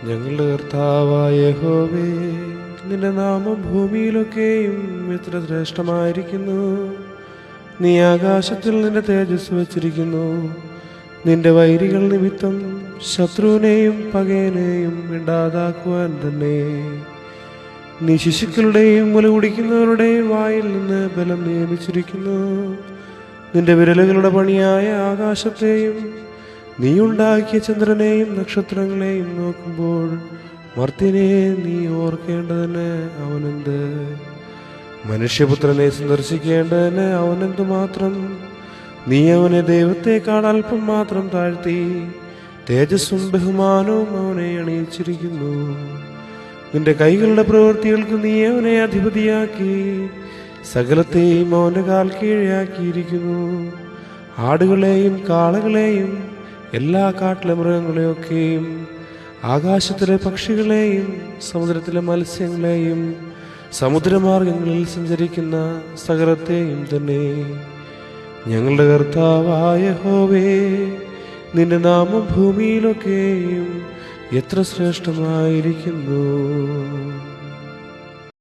ഞങ്ങളുടെ കർത്താവായ യഹോവേ, നിന്റെ നാമം ഭൂമിയിലൊക്കെയും എത്ര ശ്രേഷ്ഠമായിരിക്കുന്നു. നീ ആകാശത്തിൽ നിന്റെ തേജസ് വച്ചിരിക്കുന്നു. നിന്റെ വൈരികൾ നിമിത്തം ശത്രുവിനെയും പകയനെയും ഇണ്ടാതാക്കുവാൻ തന്നെ. നീ ശിശുക്കളുടെയും മുല കുടിക്കുന്നവരുടെയും വായിൽ നിന്ന് ബലം നിയമിച്ചിരിക്കുന്നു. നിന്റെ വിരലുകളുടെ പണിയായ ആകാശത്തെയും നീ ഉണ്ടാക്കിയ ചന്ദ്രനെയും നക്ഷത്രങ്ങളെയും നോക്കുമ്പോൾ മർത്യനെ നീ ഓർക്കേണ്ടതിന് അവനെന്ത്? മനുഷ്യപുത്രനെ സന്ദർശിക്കേണ്ടതിന് അവനെന്തുമാത്രം? നീ അവനെ ദൈവത്തെക്കാൾ അല്പം മാത്രം താഴ്ത്തി തേജസ്സും ബഹുമാനവും അവനെ അണിയിച്ചിരിക്കുന്നു. നിന്റെ കൈകളുടെ പ്രവൃത്തികൾക്ക് നീ അവനെ അധിപതിയാക്കി സകലത്തെയും അവന്റെ കാൽ കീഴാക്കിയിരിക്കുന്നു. ആടുകളെയും കാളകളെയും എല്ലാ കാട്ടിലെ മൃഗങ്ങളെയൊക്കെയും ആകാശത്തിലെ പക്ഷികളെയും സമുദ്രത്തിലെ മത്സ്യങ്ങളെയും സമുദ്രമാർഗങ്ങളിൽ സഞ്ചരിക്കുന്ന സകലത്തെയും തന്നെ. ഞങ്ങളുടെ കർത്താവായ യഹോവേ, നിന്റെ നാമം ഭൂമിയിലൊക്കെയും എത്ര ശ്രേഷ്ഠമായിരിക്കുന്നു.